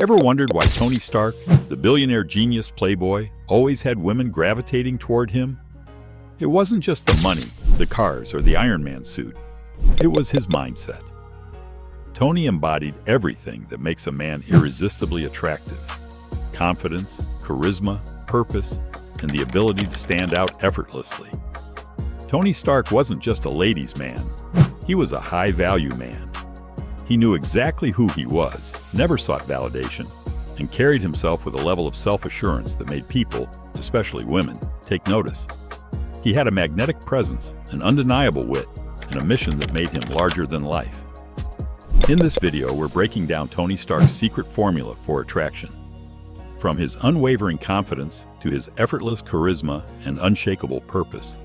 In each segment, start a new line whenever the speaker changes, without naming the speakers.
Ever wondered why Tony Stark, the billionaire genius playboy, always had women gravitating toward him? It wasn't just the money, the cars, or the Iron Man suit. It was his mindset. Tony embodied everything that makes a man irresistibly attractive: confidence, charisma, purpose, and the ability to stand out effortlessly. Tony Stark wasn't just a ladies' man. He was a high-value man. He knew exactly who he was, never sought validation, and carried himself with a level of self-assurance that made people, especially women, take notice. He had a magnetic presence, an undeniable wit, and a mission that made him larger than life. In this video, we're breaking down Tony Stark's secret formula for attraction. From his unwavering confidence to his effortless charisma and unshakable purpose,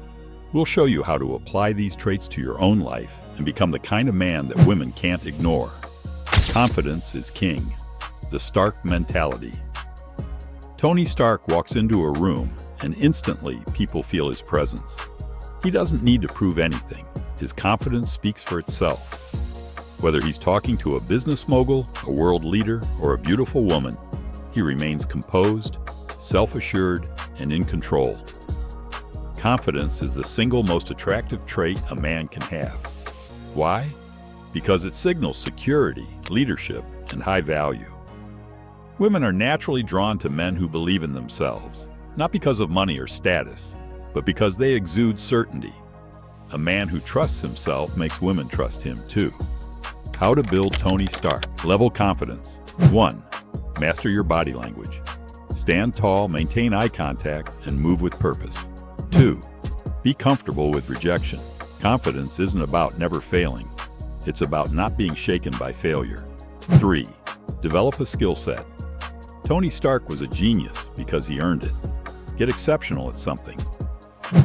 we'll show you how to apply these traits to your own life and become the kind of man that women can't ignore. Confidence is king. The Stark mentality. Tony Stark walks into a room and instantly people feel his presence. He doesn't need to prove anything. His confidence speaks for itself. Whether he's talking to a business mogul, a world leader, or a beautiful woman, he remains composed, self-assured, and in control. Confidence is the single most attractive trait a man can have. Why? Because it signals security, leadership, and high value. Women are naturally drawn to men who believe in themselves, not because of money or status, but because they exude certainty. A man who trusts himself makes women trust him too. How to build Tony Stark. Level confidence. 1. Master your body language. Stand tall, maintain eye contact, and move with purpose. 2. Be comfortable with rejection. Confidence isn't about never failing. It's about not being shaken by failure. 3. Develop a skill set. Tony Stark was a genius because he earned it. Get exceptional at something.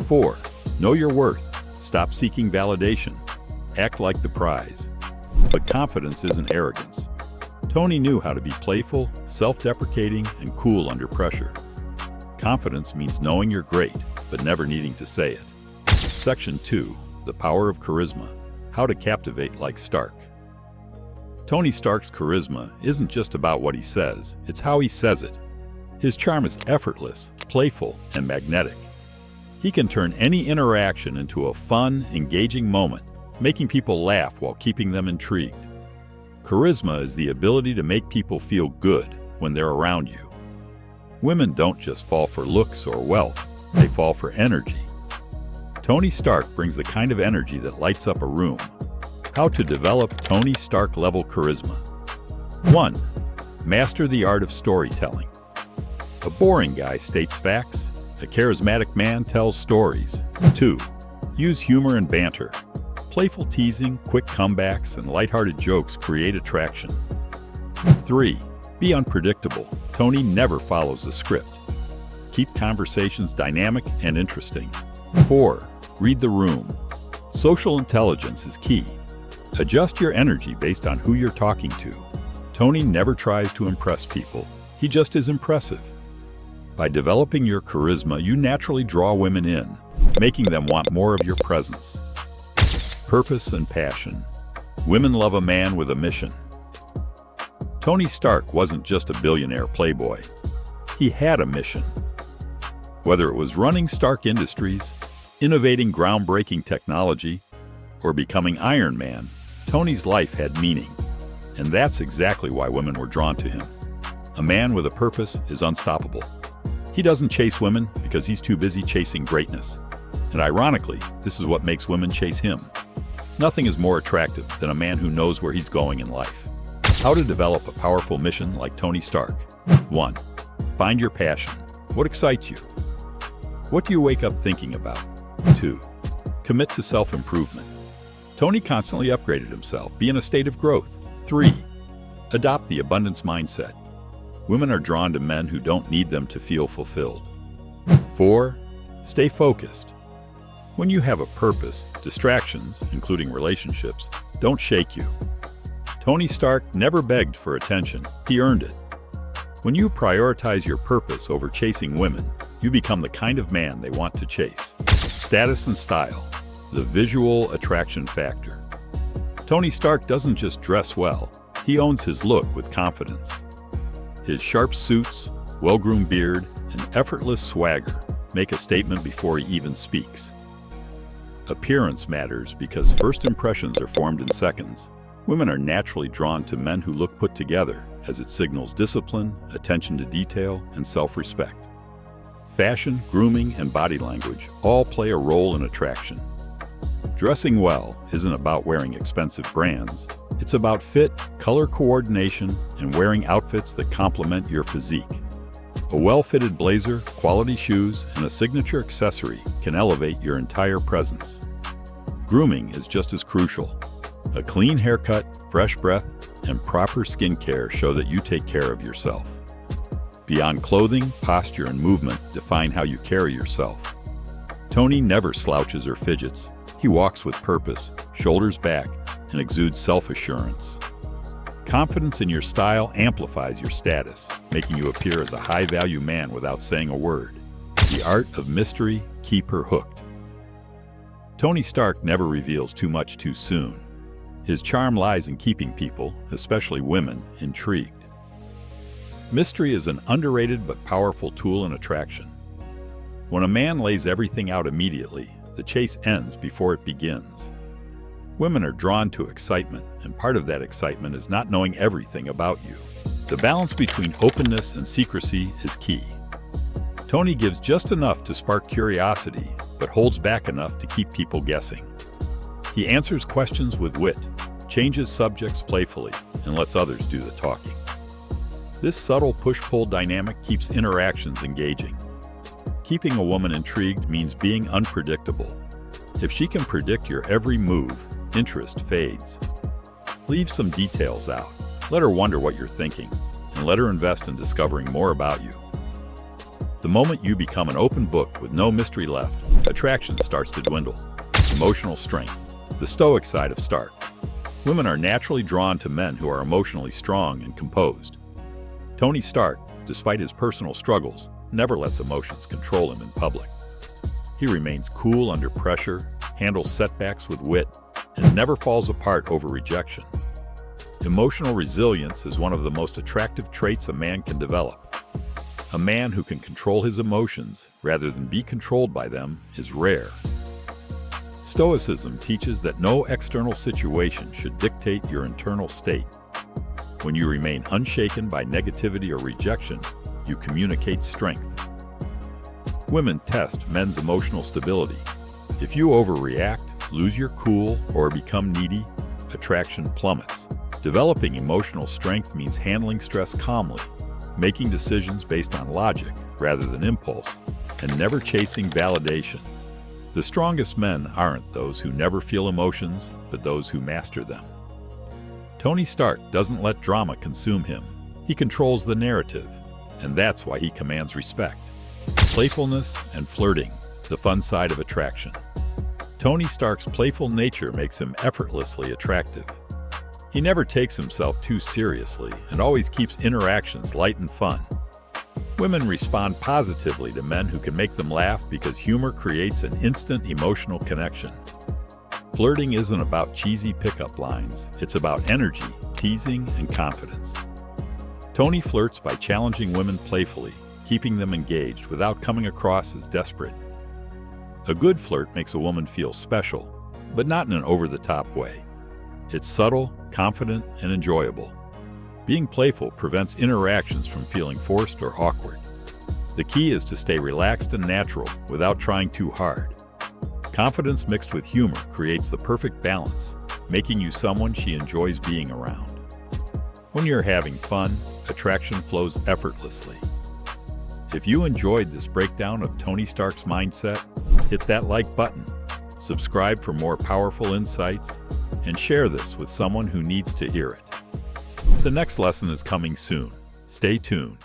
4. Know your worth. Stop seeking validation. Act like the prize. But confidence isn't arrogance. Tony knew how to be playful, self-deprecating, and cool under pressure. Confidence means knowing you're great, but never needing to say it. Section 2. The power of charisma. How to captivate like Stark. Tony Stark's charisma isn't just about what he says, it's how he says it. His charm is effortless, playful, and magnetic. He can turn any interaction into a fun, engaging moment, making people laugh while keeping them intrigued. Charisma is the ability to make people feel good when they're around you. Women don't just fall for looks or wealth, they fall for energy. Tony Stark brings the kind of energy that lights up a room. How to develop Tony Stark level charisma. 1. Master the art of storytelling. A boring guy states facts. A charismatic man tells stories. 2. Use humor and banter. Playful teasing, quick comebacks, and lighthearted jokes create attraction. 3. Be unpredictable. Tony never follows a script. Keep conversations dynamic and interesting. 4. Read the room. Social intelligence is key. Adjust your energy based on who you're talking to. Tony never tries to impress people. He just is impressive. By developing your charisma, you naturally draw women in, making them want more of your presence. Purpose and passion. Women love a man with a mission. Tony Stark wasn't just a billionaire playboy. He had a mission. Whether it was running Stark Industries, innovating groundbreaking technology, or becoming Iron Man, Tony's life had meaning. And that's exactly why women were drawn to him. A man with a purpose is unstoppable. He doesn't chase women because he's too busy chasing greatness. And ironically, this is what makes women chase him. Nothing is more attractive than a man who knows where he's going in life. How to develop a powerful mission like Tony Stark. 1. Find your passion. What excites you? What do you wake up thinking about? 2. Commit to self-improvement. Tony constantly upgraded himself, be in a state of growth. 3. Adopt the abundance mindset. Women are drawn to men who don't need them to feel fulfilled. 4. Stay focused. When you have a purpose, distractions, including relationships, don't shake you. Tony Stark never begged for attention, he earned it. When you prioritize your purpose over chasing women, you become the kind of man they want to chase. Status and style. The visual attraction factor. Tony Stark doesn't just dress well, he owns his look with confidence. His sharp suits, well-groomed beard, and effortless swagger make a statement before he even speaks. Appearance matters because first impressions are formed in seconds. Women are naturally drawn to men who look put together, as it signals discipline, attention to detail, and self-respect. Fashion, grooming, and body language all play a role in attraction. Dressing well isn't about wearing expensive brands. It's about fit, color coordination, and wearing outfits that complement your physique. A well-fitted blazer, quality shoes, and a signature accessory can elevate your entire presence. Grooming is just as crucial. A clean haircut, fresh breath, and proper skincare show that you take care of yourself. Beyond clothing, posture, and movement define how you carry yourself. Tony never slouches or fidgets. He walks with purpose, shoulders back, and exudes self-assurance. Confidence in your style amplifies your status, making you appear as a high-value man without saying a word. The art of mystery, keep her hooked. Tony Stark never reveals too much too soon. His charm lies in keeping people, especially women, intrigued. Mystery is an underrated but powerful tool in attraction. When a man lays everything out immediately, the chase ends before it begins. Women are drawn to excitement, and part of that excitement is not knowing everything about you. The balance between openness and secrecy is key. Tony gives just enough to spark curiosity, but holds back enough to keep people guessing. He answers questions with wit, changes subjects playfully, and lets others do the talking. This subtle push-pull dynamic keeps interactions engaging. Keeping a woman intrigued means being unpredictable. If she can predict your every move, interest fades. Leave some details out. Let her wonder what you're thinking, and let her invest in discovering more about you. The moment you become an open book with no mystery left, attraction starts to dwindle. Emotional strength, the stoic side of Stark. Women are naturally drawn to men who are emotionally strong and composed. Tony Stark, despite his personal struggles, never lets emotions control him in public. He remains cool under pressure, handles setbacks with wit, and never falls apart over rejection. Emotional resilience is one of the most attractive traits a man can develop. A man who can control his emotions rather than be controlled by them is rare. Stoicism teaches that no external situation should dictate your internal state. When you remain unshaken by negativity or rejection, you communicate strength. Women test men's emotional stability. If you overreact, lose your cool, or become needy, attraction plummets. Developing emotional strength means handling stress calmly, making decisions based on logic rather than impulse, and never chasing validation. The strongest men aren't those who never feel emotions, but those who master them. Tony Stark doesn't let drama consume him. He controls the narrative, and that's why he commands respect. Playfulness and flirting, the fun side of attraction. Tony Stark's playful nature makes him effortlessly attractive. He never takes himself too seriously and always keeps interactions light and fun. Women respond positively to men who can make them laugh because humor creates an instant emotional connection. Flirting isn't about cheesy pickup lines, it's about energy, teasing, and confidence. Tony flirts by challenging women playfully, keeping them engaged without coming across as desperate. A good flirt makes a woman feel special, but not in an over-the-top way. It's subtle, confident, and enjoyable. Being playful prevents interactions from feeling forced or awkward. The key is to stay relaxed and natural without trying too hard. Confidence mixed with humor creates the perfect balance, making you someone she enjoys being around. When you're having fun, attraction flows effortlessly. If you enjoyed this breakdown of Tony Stark's mindset, hit that like button, subscribe for more powerful insights, and share this with someone who needs to hear it. The next lesson is coming soon. Stay tuned.